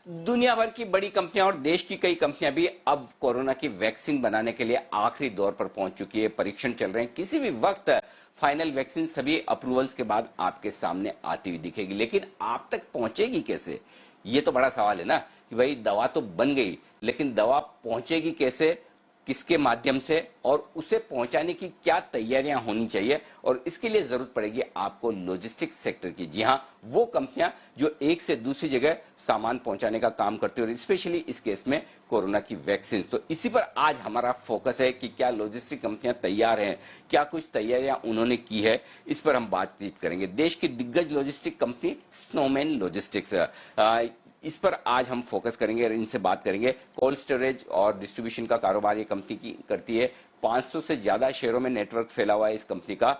दुनिया भर की बड़ी कंपनियां और देश की कई कंपनियां भी अब कोरोना की वैक्सीन बनाने के लिए आखिरी दौर पर पहुंच चुकी है। परीक्षण चल रहे हैं। किसी भी वक्त फाइनल वैक्सीन सभी अप्रूवल्स के बाद आपके सामने आती हुई दिखेगी, लेकिन आप तक पहुंचेगी कैसे, ये तो बड़ा सवाल है ना। कि भाई दवा तो बन गई, लेकिन दवा पहुंचेगी कैसे, किसके माध्यम से, और उसे पहुंचाने की क्या तैयारियां होनी चाहिए, और इसके लिए जरूरत पड़ेगी आपको लॉजिस्टिक्स सेक्टर की। जी हां, वो कंपनियां जो एक से दूसरी जगह सामान पहुंचाने का काम करती है, और स्पेशली इस केस में कोरोना की वैक्सीन। तो इसी पर आज हमारा फोकस है कि क्या लॉजिस्टिक कंपनियां तैयार हैं, क्या कुछ तैयारियां उन्होंने की है, इस पर हम बातचीत करेंगे। देश की दिग्गज लॉजिस्टिक कंपनी स्नोमैन लॉजिस्टिक्स, इस पर आज हम फोकस करेंगे और इनसे बात करेंगे। कोल्ड स्टोरेज और डिस्ट्रीब्यूशन का कारोबार ये कंपनी की करती है। 500 से ज्यादा शहरों में नेटवर्क फैला हुआ है इस कंपनी का,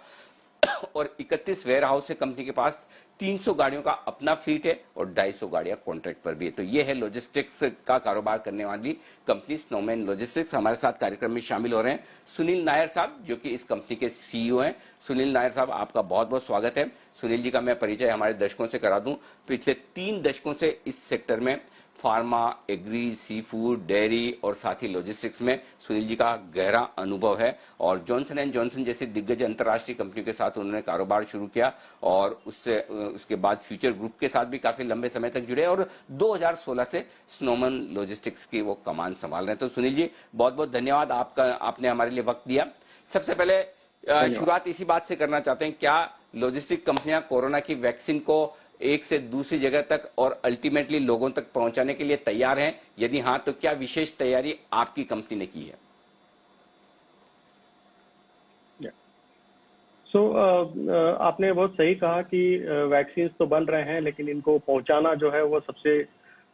और 31 वेयर हाउस है कंपनी के पास। 300 गाड़ियों का अपना फ्लीट है और 250 गाड़ियां कॉन्ट्रैक्ट पर भी है। तो ये है लॉजिस्टिक्स का कारोबार करने वाली कंपनी स्नोमैन लॉजिस्टिक्स। हमारे साथ कार्यक्रम में शामिल हो रहे हैं सुनील नायर साहब, जो कि इस कंपनी के सीईओ हैं। सुनील नायर साहब, आपका बहुत बहुत स्वागत है। सुनील जी का मैं परिचय हमारे दर्शकों से करा दूं। पिछले 3 दशकों से इस सेक्टर में pharma, agree, sea food, dairy और साथ ही लॉजिस्टिक्स में सुनील जी का गहरा अनुभव है, और जॉनसन एंड जॉनसन जैसी दिग्गज अंतर्राष्ट्रीय कंपनियों के साथ उन्होंने कारोबार शुरू किया, और उसके बाद फ्यूचर ग्रुप के साथ भी काफी लंबे समय तक जुड़े, और 2016 से स्नोमैन लॉजिस्टिक्स की वो कमान संभाल रहे हैं। तो सुनील जी, बहुत बहुत धन्यवाद, आपने हमारे लिए वक्त दिया। सबसे पहले शुरुआत इसी बात से करना चाहते हैं, क्या लॉजिस्टिक कंपनियां कोरोना की वैक्सीन को एक से दूसरी जगह तक और अल्टीमेटली लोगों तक पहुंचाने के लिए तैयार हैं? यदि हां, तो क्या विशेष तैयारी आपकी कंपनी ने की है? आपने बहुत सही कहा कि वैक्सीन तो बन रहे हैं, लेकिन इनको पहुंचाना जो है वो सबसे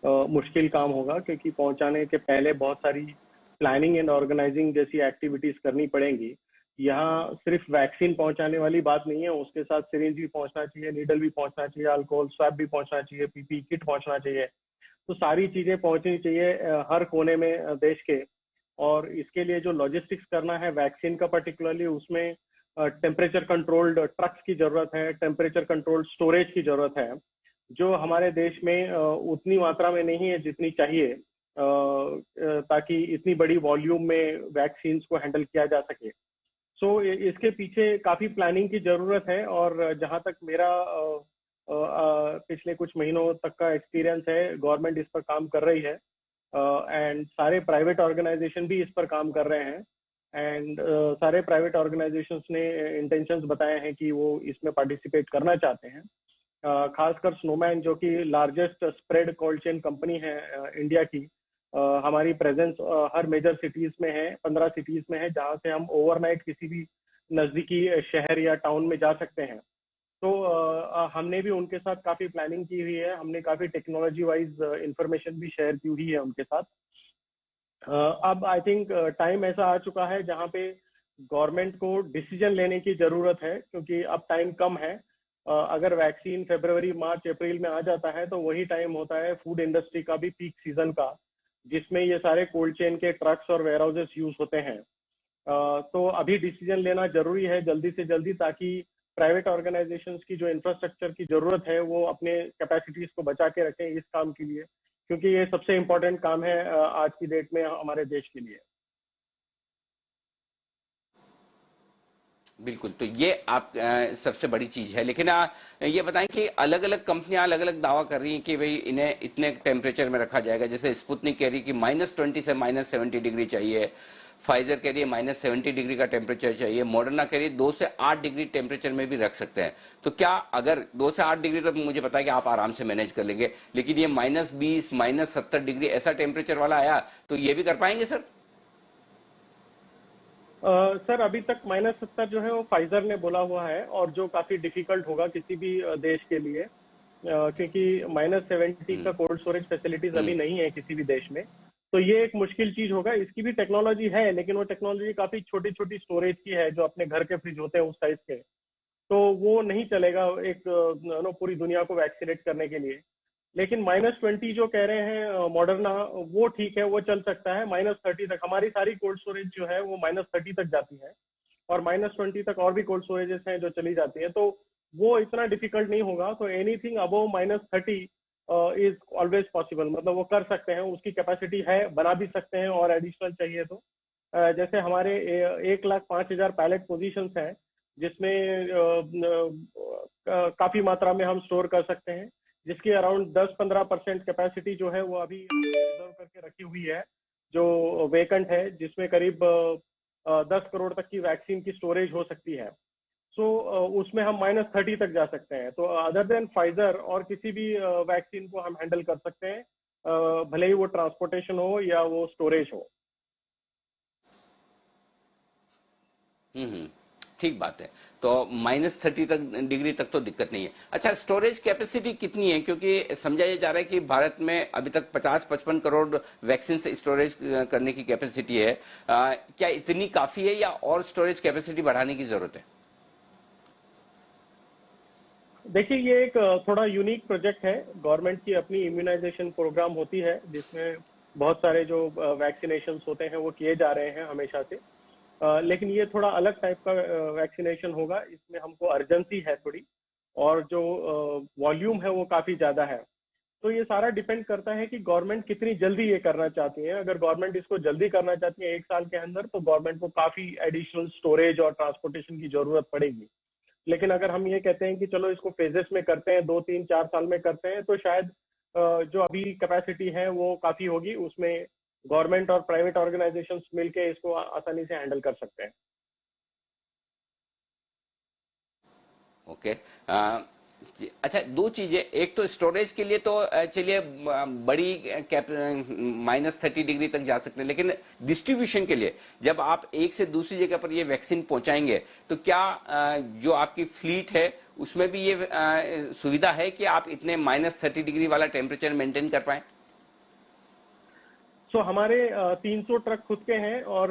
मुश्किल काम होगा, क्योंकि पहुंचाने के पहले बहुत सारी प्लानिंग एंड ऑर्गेनाइजिंग जैसी एक्टिविटीज करनी पड़ेंगी। यहाँ सिर्फ वैक्सीन पहुंचाने वाली बात नहीं है, उसके साथ सिरिंज भी पहुंचना चाहिए, नीडल भी पहुंचना चाहिए, अल्कोहल स्वैब भी पहुंचना चाहिए, पीपी किट पहुंचना चाहिए। तो सारी चीजें पहुंचनी चाहिए हर कोने में देश के। और इसके लिए जो लॉजिस्टिक्स करना है वैक्सीन का पर्टिकुलरली, उसमें टेम्परेचर कंट्रोल्ड ट्रक्स की जरूरत है, टेम्परेचर कंट्रोल्ड स्टोरेज की जरूरत है, जो हमारे देश में उतनी मात्रा में नहीं है जितनी चाहिए, ताकि इतनी बड़ी वॉल्यूम में वैक्सीन को हैंडल किया जा सके। इसके पीछे काफी प्लानिंग की जरूरत है, और जहां तक मेरा पिछले कुछ महीनों तक का एक्सपीरियंस है, गवर्नमेंट इस पर काम कर रही है, एंड सारे प्राइवेट ऑर्गेनाइजेशन भी इस पर काम कर रहे हैं, एंड सारे प्राइवेट ऑर्गेनाइजेशंस ने इंटेंशंस बताए हैं कि वो इसमें पार्टिसिपेट करना चाहते हैं। खासकर स्नोमैन, जो कि largest spread cold chain company है इंडिया की, हमारी प्रेजेंस हर मेजर सिटीज में है, 15 सिटीज में है, जहां से हम ओवरनाइट किसी भी नजदीकी शहर या टाउन में जा सकते हैं। तो हमने भी उनके साथ काफी प्लानिंग की हुई है, हमने काफी टेक्नोलॉजी वाइज इंफॉर्मेशन भी शेयर की हुई है उनके साथ। अब आई थिंक टाइम ऐसा आ चुका है जहां पे गवर्नमेंट को डिसीजन लेने की जरूरत है, क्योंकि अब टाइम कम है। अगर वैक्सीन फरवरी, मार्च, अप्रैल में आ जाता है तो वही टाइम होता है फूड इंडस्ट्री का भी पीक सीजन का, जिसमें ये सारे कोल्ड चेन के ट्रक्स और वेयर हाउसेस यूज होते हैं। तो अभी डिसीजन लेना जरूरी है जल्दी से जल्दी, ताकि प्राइवेट ऑर्गेनाइजेशंस की जो इंफ्रास्ट्रक्चर की जरूरत है वो अपने कैपेसिटीज को बचा के रखें इस काम के लिए, क्योंकि ये सबसे इम्पोर्टेंट काम है आज की डेट में हमारे देश के लिए। बिल्कुल, तो ये आप सबसे बड़ी चीज है। लेकिन ये बताएं कि अलग अलग कंपनियां अलग अलग दावा कर रही हैं कि भाई इन्हें इतने टेम्परेचर में रखा जाएगा। जैसे स्पुतनिक कह रही कि -20 से -70 डिग्री चाहिए, फाइजर कह रही है -70 डिग्री का टेम्परेचर चाहिए, मॉडर्ना कह रही है 2 से 8 डिग्री टेम्परेचर में भी रख सकते हैं। तो क्या अगर 2 से 8 डिग्री, तो मुझे पता है कि आप आराम से मैनेज कर लेंगे, लेकिन ये -20, -70 डिग्री ऐसा टेम्परेचर वाला आया तो ये भी कर पाएंगे सर? सर, अभी तक -70 जो है वो फाइजर ने बोला हुआ है, और जो काफी डिफिकल्ट होगा किसी भी देश के लिए, क्योंकि -70 का कोल्ड स्टोरेज फैसिलिटीज अभी नहीं है किसी भी देश में। तो ये एक मुश्किल चीज होगा। इसकी भी टेक्नोलॉजी है, लेकिन वो टेक्नोलॉजी काफी छोटी छोटी स्टोरेज की है, जो अपने घर के फ्रिज होते हैं उस साइज के। तो वो नहीं चलेगा एक पूरी दुनिया को वैक्सीनेट करने के लिए। लेकिन -20 जो कह रहे हैं मॉडर्ना, वो ठीक है, वो चल सकता है। -30 तक हमारी सारी कोल्ड स्टोरेज जो है वो -30 तक जाती है, और -20 तक और भी कोल्ड स्टोरेजेस हैं जो चली जाती है। तो वो इतना डिफिकल्ट नहीं होगा। तो anything above -30 is always possible, मतलब वो कर सकते हैं, उसकी कैपेसिटी है, बना भी सकते हैं और एडिशनल चाहिए तो। जैसे हमारे 1,05,000 पैलेट पोजीशंस हैं, जिसमें काफी मात्रा में हम स्टोर कर सकते हैं, जिसकी अराउंड 10-15% कैपेसिटी जो है वो अभी रिजर्व करके रखी हुई है, जो वेकेंट है, जिसमें करीब 10 करोड़ तक की वैक्सीन की स्टोरेज हो सकती है। सो उसमें हम -30 तक जा सकते हैं। तो अदर देन फाइजर और किसी भी वैक्सीन को हम हैंडल कर सकते हैं, भले ही वो ट्रांसपोर्टेशन हो या वो स्टोरेज हो। हम्म, ठीक बात है। तो -30 तक डिग्री तक तो दिक्कत नहीं है। अच्छा, स्टोरेज कैपेसिटी कितनी है? क्योंकि समझा जा रहा है कि भारत में अभी तक 50-55 करोड़ वैक्सीन से स्टोरेज करने की कैपेसिटी है। क्या इतनी काफी है या और स्टोरेज कैपेसिटी बढ़ाने की जरूरत है? देखिए, ये एक थोड़ा यूनिक प्रोजेक्ट है। गवर्नमेंट की अपनी इम्यूनाइजेशन प्रोग्राम होती है, जिसमें बहुत सारे जो वैक्सीनेशन होते हैं वो किए जा रहे हैं हमेशा से। लेकिन ये थोड़ा अलग टाइप का वैक्सीनेशन होगा, इसमें हमको अर्जेंसी है थोड़ी, और जो वॉल्यूम है वो काफी ज्यादा है। तो ये सारा डिपेंड करता है कि गवर्नमेंट कितनी जल्दी ये करना चाहती है। अगर गवर्नमेंट इसको जल्दी करना चाहती है 1 साल के अंदर, तो गवर्नमेंट को काफी एडिशनल स्टोरेज और ट्रांसपोर्टेशन की जरूरत पड़ेगी। लेकिन अगर हम ये कहते हैं कि चलो इसको फेजेस में करते हैं, 2, 3, 4 साल में करते हैं, तो शायद जो अभी कैपेसिटी है वो काफी होगी, उसमें गवर्नमेंट और प्राइवेट ऑर्गेनाइजेशंस मिलके इसको आसानी से हैंडल कर सकते हैं। ओके। अच्छा, दो चीजें। एक तो स्टोरेज के लिए तो चलिए बड़ी कैप -30 डिग्री तक जा सकते हैं, लेकिन डिस्ट्रीब्यूशन के लिए जब आप एक से दूसरी जगह पर ये वैक्सीन पहुंचाएंगे, तो क्या जो आपकी फ्लीट है उसमें भी ये सुविधा है कि आप इतने -30 डिग्री वाला टेम्परेचर मेंटेन कर पाए? सो हमारे 300 ट्रक खुद के हैं, और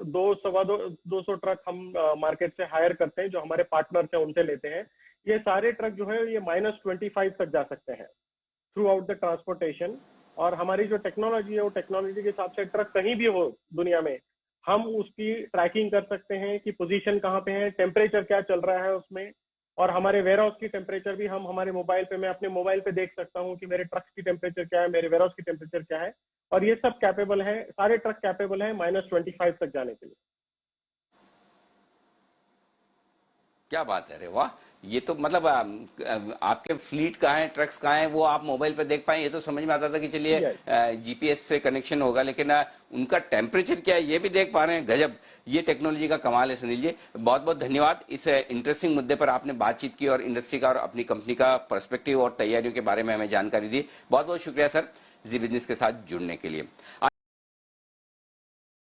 200 ट्रक हम मार्केट से हायर करते हैं, जो हमारे पार्टनर्स हैं उनसे लेते हैं। ये सारे ट्रक जो है ये -25 तक जा सकते हैं थ्रू आउट द ट्रांसपोर्टेशन। और हमारी जो टेक्नोलॉजी है, वो टेक्नोलॉजी के हिसाब से ट्रक कहीं भी हो दुनिया में, हम उसकी ट्रैकिंग कर सकते हैं कि पोजीशन कहाँ पे है, टेम्परेचर क्या चल रहा है उसमें। और हमारे वेयर हाउस की टेम्परेचर भी हम हमारे मोबाइल पे, मैं अपने मोबाइल पे देख सकता हूँ कि मेरे ट्रक्स की टेम्परेचर क्या है, मेरे वेयर हाउस की टेम्परेचर क्या है। और ये सब कैपेबल है, सारे ट्रक कैपेबल है -25 तक जाने के लिए। क्या बात है! अरे वाह! ये तो मतलब आपके फ्लीट कहाँ है, ट्रक्स कहाँ है, वो आप मोबाइल पे देख पाए। ये तो समझ में आता था कि चलिए यस। जीपीएस से कनेक्शन होगा, लेकिन उनका टेम्परेचर क्या है ये भी देख पा रहे हैं। गजब! ये टेक्नोलॉजी का कमाल है। सुनील जी, बहुत बहुत धन्यवाद। इस इंटरेस्टिंग मुद्दे पर आपने बातचीत की और इंडस्ट्री का और अपनी कंपनी का पर्सपेक्टिव और तैयारियों के बारे में हमें जानकारी दी। बहुत बहुत शुक्रिया सर, जी बिजनेस के साथ जुड़ने के लिए।